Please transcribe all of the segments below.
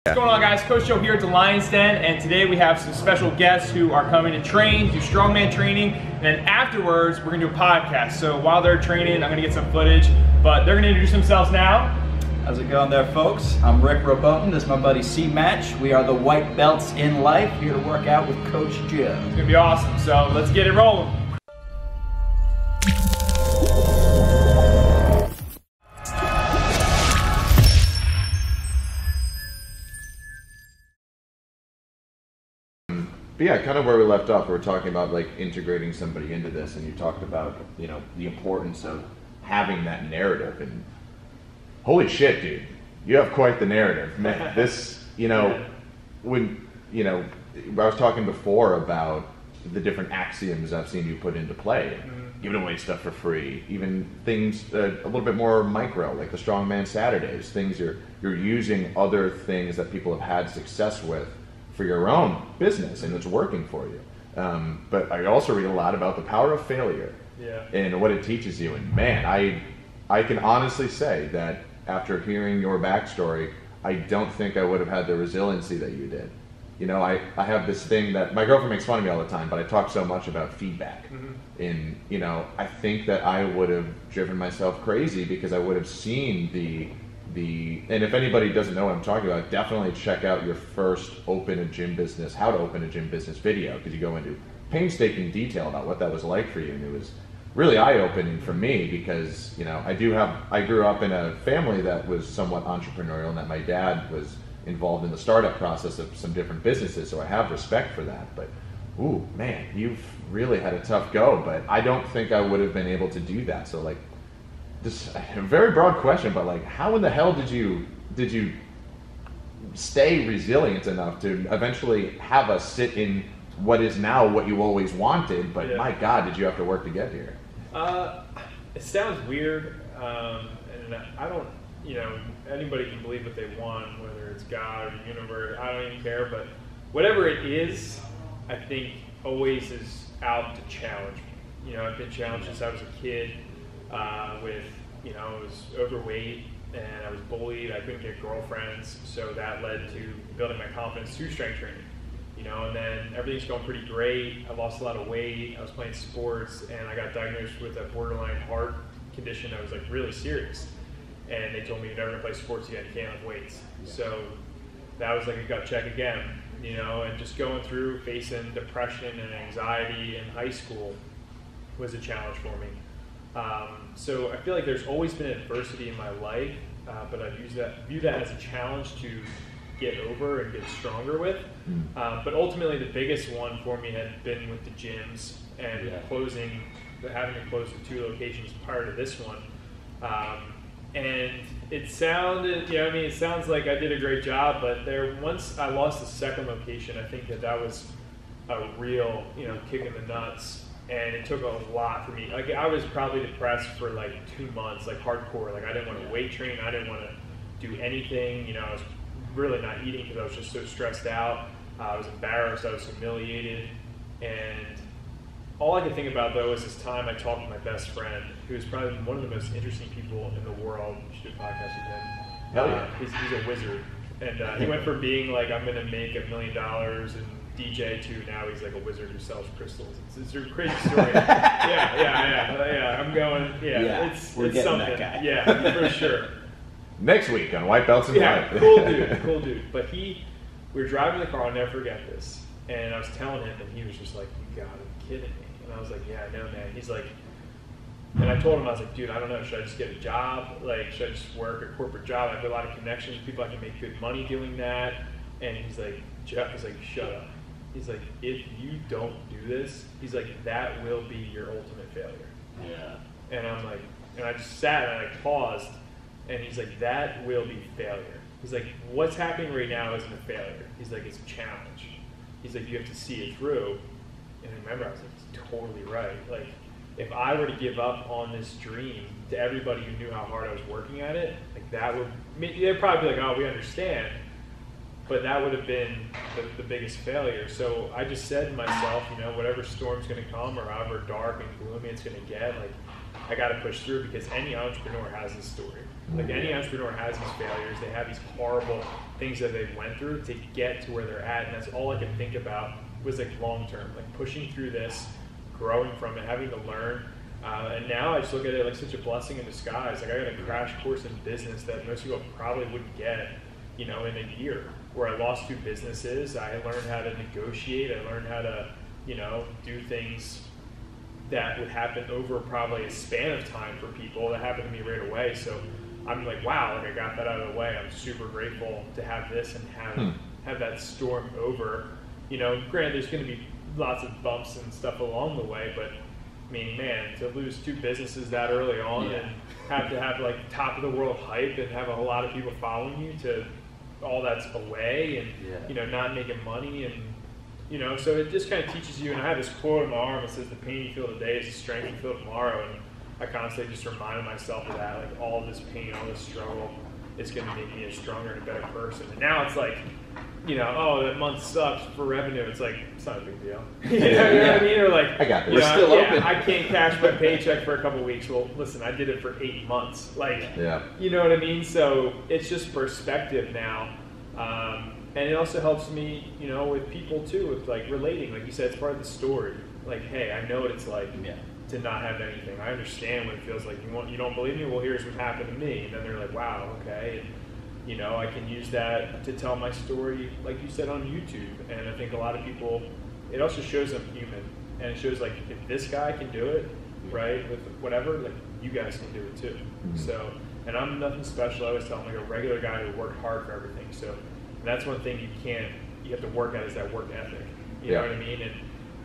What's going on, guys? Coach Joe here at the Lions Den, and today we have some special guests who are coming to train, do strongman training, and then afterwards we're going to do a podcast. So while they're training, I'm going to get some footage, but they're going to introduce themselves now. How's it going there, folks? I'm Rick Robotin. This is my buddy C-Match. We are the white belts in life, here to work out with Coach Joe. It's going to be awesome, so let's get it rolling. But yeah, kind of where we left off, we were talking about like integrating somebody into this, and you talked about, you know, the importance of having that narrative. And holy shit, dude, you have quite the narrative, man. This, you know, when, you know, I was talking before about the different axioms I've seen you put into play, giving away stuff for free, even things a little bit more micro, like the Strongman Saturdays, things you're using other things that people have had success with for your own business, and it's working for you. But I also read a lot about the power of failure and what it teaches you. And man, I can honestly say that after hearing your backstory, I don't think I would have had the resiliency that you did. You know, I have this thing that my girlfriend makes fun of me all the time, but I talk so much about feedback. And, you know, I think that I would have driven myself crazy because I would have seen and if anybody doesn't know what I'm talking about, definitely check out your first how to open a gym business video, because you go into painstaking detail about what that was like for you. And it was really eye-opening for me because, you know, I grew up in a family that was somewhat entrepreneurial, and that my dad was involved in the startup process of some different businesses, so I have respect for that. But, ooh, man, you've really had a tough go, but I don't think I would have been able to do that. So, like, just a very broad question, but like, how in the hell did you stay resilient enough to eventually have us sit in what is now what you always wanted, but my God, did you have to work to get here? It sounds weird, and I don't, you know, anybody can believe what they want, whether it's God or the universe, I don't even care, but whatever it is, I think always is out to challenge me. You know, I've been challenged since I was a kid. With, you know, I was overweight and I was bullied. I couldn't get girlfriends, so that led to building my confidence through strength training. You know, and then everything's going pretty great. I lost a lot of weight. I was playing sports, and I got diagnosed with a borderline heart condition that was like really serious. And they told me, you're never gonna play sports again. You can't lift weights. So that was like a gut check again. You know, and just going through facing depression and anxiety in high school was a challenge for me. So I feel like there's always been adversity in my life, but I view that as a challenge to get over and get stronger with. But ultimately, the biggest one for me had been with the gyms and having to close the 2 locations prior to this one. And it sounded, you know, I mean, it sounds like I did a great job, but once I lost the second location, I think that was a real, you know, kick in the nuts. And it took a lot for me. Like, I was probably depressed for like 2 months, like hardcore. Like, I didn't want to weight train. I didn't want to do anything. You know, I was really not eating because I was just so stressed out. I was embarrassed. I was humiliated. And all I could think about, though, is this time I talked to my best friend, who is probably one of the most interesting people in the world. You should do a podcast with him. Hell yeah. He's a wizard. And he went from being like, I'm going to make $1 million and DJ to now he's like a wizard who sells crystals. It's a crazy story. I'm going. We're getting something. That guy. Yeah, for sure. Next week on White Belts and Life. cool dude. But we were driving the car. I'll never forget this. And I was telling him, and he was just like, "You gotta be kidding me!" And I was like, "Yeah, I know, man." He's like, and I told him, I was like, "Dude, I don't know. Should I just get a job? Like, should I just work a corporate job? I have a lot of connections, people I can make good money doing that." And he's like, "Shut up." He's like, if you don't do this, he's like, that will be your ultimate failure. Yeah. And I'm like, and I just sat and I paused, and he's like, that will be failure. He's like, what's happening right now isn't a failure. He's like, it's a challenge. He's like, you have to see it through. And remember, I was like, he's totally right. Like, if I were to give up on this dream to everybody who knew how hard I was working at it, like that would, they'd probably be like, oh, we understand. But that would have been the biggest failure. So I just said to myself, you know, whatever storm's going to come or however dark and gloomy it's going to get, like, I got to push through, because any entrepreneur has this story. Like any entrepreneur has these failures, they have these horrible things that they went through to get to where they're at, and that's all I could think about was like long term, like pushing through this, growing from it, having to learn. And now I just look at it like such a blessing in disguise. Like I got a crash course in business that most people probably wouldn't get, in a year. Where I lost 2 businesses, I learned how to negotiate, I learned how to, do things that would happen over probably a span of time for people that happened to me right away. So I'm like, wow, like I got that out of the way. I'm super grateful to have this and have that storm over. Granted, there's going to be lots of bumps and stuff along the way, but I mean, man, to lose 2 businesses that early on and have to have like top of the world hype and have a whole lot of people following you to all that's away and, not making money and, so it just kind of teaches you. And I have this quote on my arm that says, the pain you feel today is the strength you feel tomorrow. And I constantly just reminded myself of that, like all this pain, all this struggle is going to make me a stronger and a better person. And now it's like, oh, that month sucks for revenue. It's like, it's not a big deal. You know what I mean? Or like, I got this. We're still open. I can't cash my paycheck for a couple of weeks. Well, listen, I did it for 8 months. Like, you know what I mean? So it's just perspective now. And it also helps me, with people too, with like relating. Like you said, it's part of the story. Like, hey, I know what it's like to not have anything. I understand what it feels like. You don't believe me? Well, here's what happened to me. And then they're like, wow, okay. And, I can use that to tell my story, like you said, on YouTube. And I think a lot of people, it also shows I'm human. And it shows like, if this guy can do it, right, with whatever, like you guys can do it too. So, and I'm nothing special. I always tell them, like a regular guy who worked hard for everything. So that's one thing you have to work at is that work ethic. You know what I mean?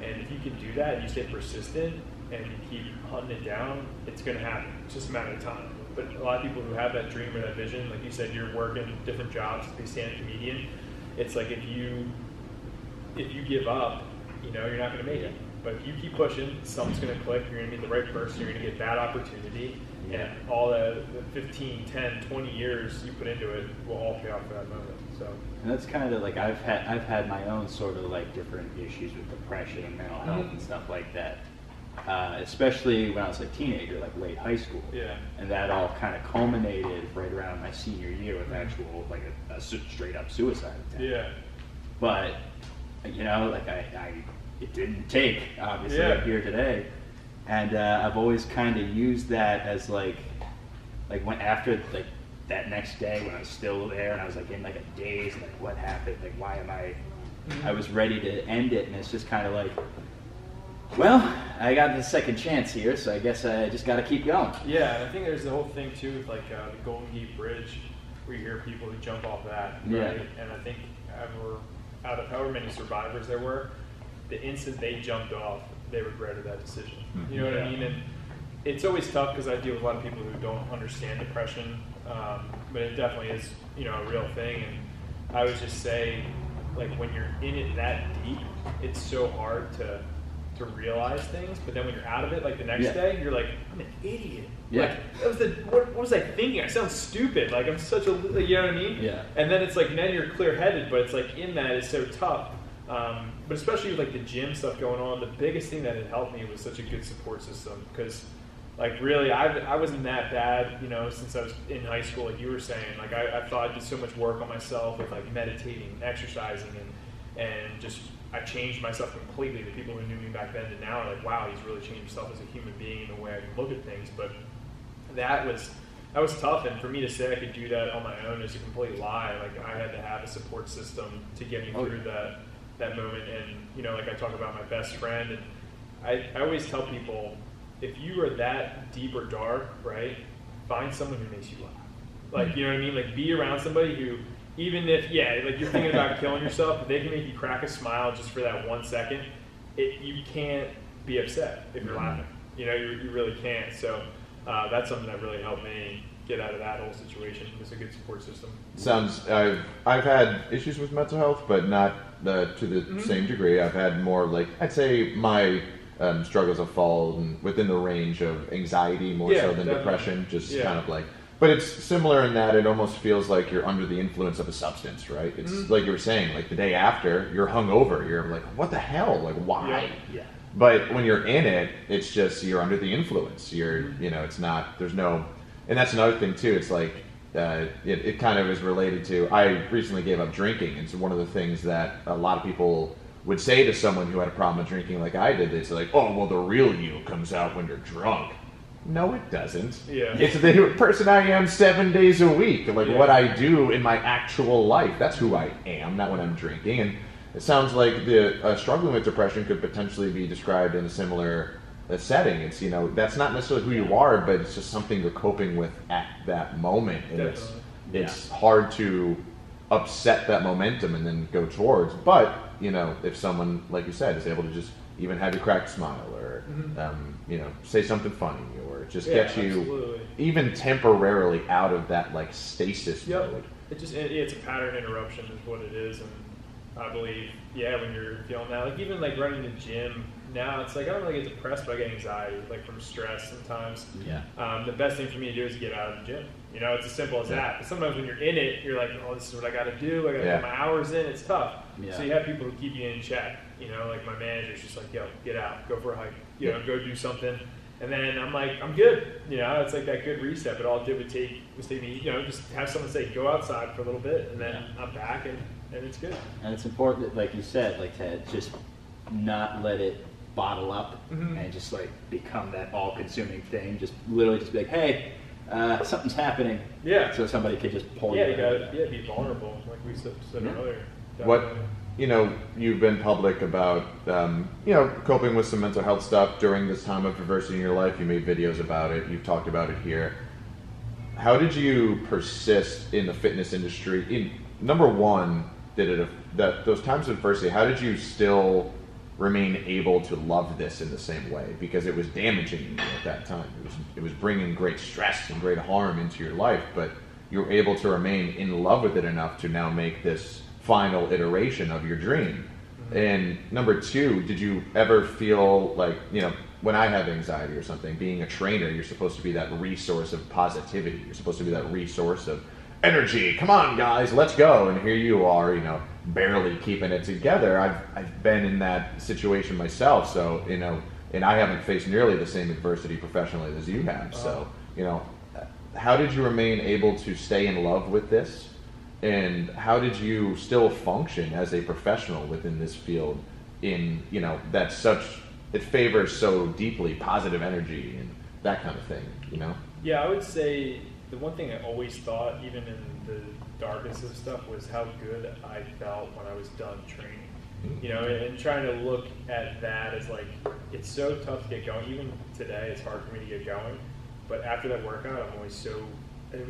And if you can do that and you stay persistent and you keep hunting it down, it's going to happen. It's just a matter of time. But a lot of people who have that dream or that vision, like you said, you're working different jobs to be a stand-up comedian. It's like if you give up, you're not going to make it. But if you keep pushing, something's going to click. You're going to meet the right person. You're going to get that opportunity. And all the 15, 10, 20 years you put into it will all pay off for that moment. So. And that's kind of like I've had my own sort of like different issues with depression and mental health and stuff like that. Especially when I was a teenager, like late high school. Yeah. And that all kind of culminated right around my senior year with actual like a straight up suicide attempt. Yeah. But like it didn't take, obviously. I'm here today. And I've always kind of used that as like when after like that next day when I was still there and I was like in like a daze, like what happened, like why am I was ready to end it, and it's just kind of like, well, I got the second chance here, so I guess I just got to keep going. Yeah, and I think there's the whole thing too with like the Golden Gate Bridge, where you hear people who jump off that, right? And I think out of however many survivors there were, the instant they jumped off, they regretted that decision. You know what I mean? And it's always tough because I deal with a lot of people who don't understand depression, but it definitely is, a real thing. And I would just say, like when you're in it that deep, it's so hard to realize things. But then when you're out of it, like the next day, you're like, I'm an idiot. Yeah. Like, what was I thinking? I sound stupid. Like I'm such a, you know what I mean? Yeah. And then it's like, then you're clear-headed, but it's like in that it's so tough. But especially with like the gym stuff going on, the biggest thing that had helped me was such a good support system, because like really I wasn't that bad, since I was in high school, like you were saying. Like I thought I did so much work on myself with like meditating, exercising, and just I changed myself completely. The people who knew me back then to now are like, wow, he's really changed himself as a human being in the way I can look at things. But that was tough, and for me to say I could do that on my own is a complete lie. Like I had to have a support system to get me through that moment. And like I talk about my best friend, and I always tell people, if you are that deep or dark, right, find someone who makes you laugh. Like, you know what I mean? Like be around somebody who, even if like you're thinking about killing yourself, but they can make you crack a smile just for that 1 second, you can't be upset if you're laughing. You really can't. So that's something that really helped me get out of that whole situation. It's a good support system. I've had issues with mental health, but not to the same degree. I've had more, like, I'd say my struggles have fallen within the range of anxiety more so than depression, just kind of like, but it's similar in that it almost feels like you're under the influence of a substance, right? It's like you were saying, like the day after, you're hungover, you're like, what the hell? Like, why? Yeah. But when you're in it, it's just, you're under the influence. You're, it's not, there's no and that's another thing too. It's like it kind of is related to. I recently gave up drinking, and so one of the things that a lot of people would say to someone who had a problem with drinking, like I did, they'd say like, "Oh, well, the real you comes out when you're drunk." No, it doesn't. Yeah. It's the person I am 7 days a week. Like Yeah. what I do in my actual life. That's who I am, not when I'm drinking. And it sounds like the struggling with depression could potentially be described in a similar setting. It's, you know, that's not necessarily who you are, but it's just something you're coping with at that moment. And it's hard to upset that momentum and then go towards. But, you know, if someone, like you said, is able to just even have you crack a smile or, you know, say something funny or just get you even temporarily out of that like stasis mode. It's a pattern interruption is what it is. And I believe, when you're feeling that, like even like running the gym now, it's like I don't really get depressed, but I get anxiety, like from stress sometimes. The best thing for me to do is get out of the gym. You know, it's as simple as that. But sometimes when you're in it, you're like, oh, this is what I got to do. I got to get my hours in. It's tough. So you have people who keep you in check. You know, like my manager's just like, yo, get out, go for a hike, you know, go do something. And then I'm like, I'm good. You know, it's like that good reset. But all it did was take me, you know, just have someone say, go outside for a little bit, and then I'm back, and it's good. And it's important, like you said, like to just not let it bottle up and just like become that all-consuming thing. Just literally just be like, hey, something's happening. So somebody could just pull you. You gotta be vulnerable, like we said earlier. What, you know, you've been public about, you know, coping with some mental health stuff during this time of adversity in your life. You made videos about it. You've talked about it here. How did you persist in the fitness industry? Number one, those times of adversity, how did you still remain able to love this in the same way? Because it was damaging you at that time. It was bringing great stress and great harm into your life, but you were able to remain in love with it enough to now make this final iteration of your dream. And number two, did you ever feel like, you know, when I have anxiety or something, being a trainer, you're supposed to be that resource of positivity. You're supposed to be that resource of energy. Come on, guys, let's go. And here you are, you know, barely keeping it together. I've been in that situation myself, so, you know, and I haven't faced nearly the same adversity professionally as you have. So, you know, how did you remain able to stay in love with this? And how did you still function as a professional within this field in, you know, it favors so deeply positive energy and that kind of thing, you know? Yeah, I would say the one thing I always thought, even in the darkness of stuff, was how good I felt when I was done training. You know, and trying to look at that as like, it's so tough to get going. Even today, it's hard for me to get going. But after that workout, it always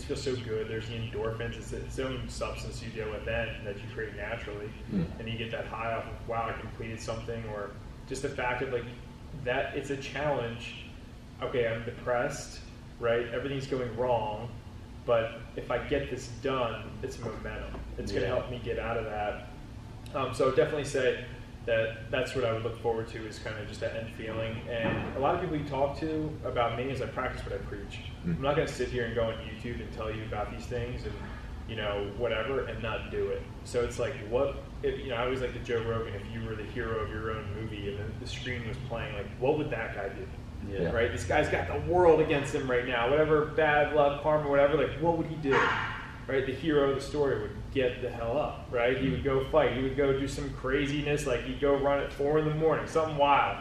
feels so good. There's the endorphins. It's its own substance you deal with then that you create naturally. And you get that high off of, wow, I completed something, or just the fact of like that it's a challenge. Okay, I'm depressed, right? Everything's going wrong, but if I get this done, it's momentum. It's going to help me get out of that. So definitely say that's what I would look forward to, is kind of just that end feeling. And a lot of people you talk to about me is I practice what I preach. I'm not going to sit here and go on YouTube and tell you about these things and, you know, whatever, and not do it. So it's like, I always like the Joe Rogan, if you were the hero of your own movie and the screen was playing, like, what would that guy do? Right? This guy's got the world against him right now. Whatever bad luck, karma, whatever, like, what would he do? Right? The hero of the story would get the hell up, right? He would go fight. He would go do some craziness, like he'd go run at 4 a.m, something wild.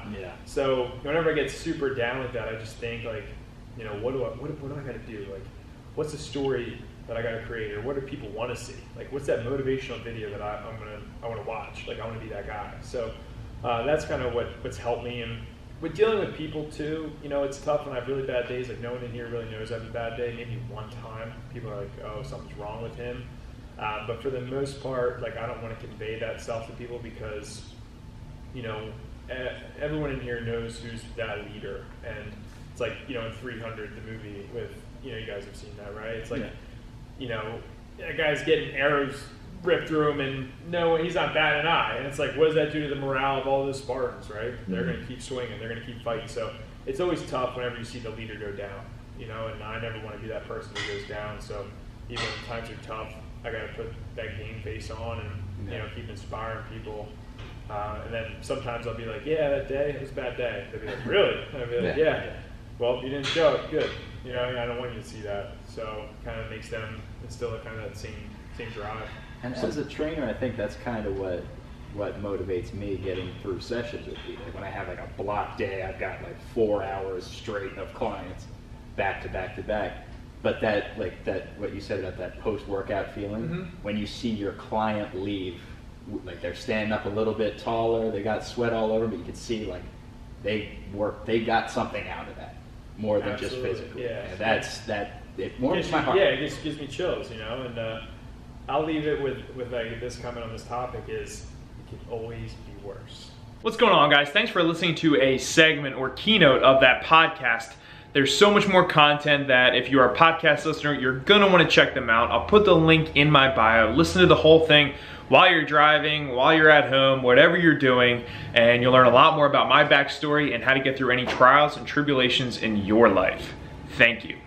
So whenever I get super down with that, I just think like, you know, what do I got to do? Like, what's the story that I got to create, or what do people want to see? Like, what's that motivational video that I want to watch? Like, I want to be that guy. So that's kind of what's helped me. And with dealing with people too, you know, it's tough when I have really bad days. Like, no one in here really knows I have a bad day. Maybe one time people are like, oh, something's wrong with him. But for the most part, like, I don't want to convey that stuff to people because, you know, everyone in here knows who's that leader. And it's like, you know, in 300, the movie with, you know, you guys have seen that, right? It's like, you know, that guy's getting arrows ripped through him, and no, he's not batting an eye. And it's like, what does that do to the morale of all those Spartans, right? They're going to keep swinging. They're going to keep fighting. So it's always tough whenever you see the leader go down, you know, and I never want to be that person who goes down. So even when times are tough, I got to put that game face on and, you know, keep inspiring people. And then sometimes I'll be like, yeah, that day, it was a bad day. They'll be like, really? And I'll be like, yeah. well, you didn't show it, good. You know, I don't want you to see that. So kind of makes them instill a kind of that same drive. And as a trainer, I think that's kind of what motivates me getting through sessions with people. Like when I have like a block day, I've got like 4 hours straight of clients back to back to back. But that what you said about that post-workout feeling, when you see your client leave, like they're standing up a little bit taller, they got sweat all over, but you can see like they got something out of that more than just physically. Yeah, it warms my heart. Yeah, it just gives me chills, you know. And I'll leave it with like this comment on this topic is it can always be worse. What's going on, guys? Thanks for listening to a segment or keynote of that podcast. There's so much more content that if you are a podcast listener, you're gonna want to check them out. I'll put the link in my bio. Listen to the whole thing while you're driving, while you're at home, whatever you're doing, and you'll learn a lot more about my backstory and how to get through any trials and tribulations in your life. Thank you.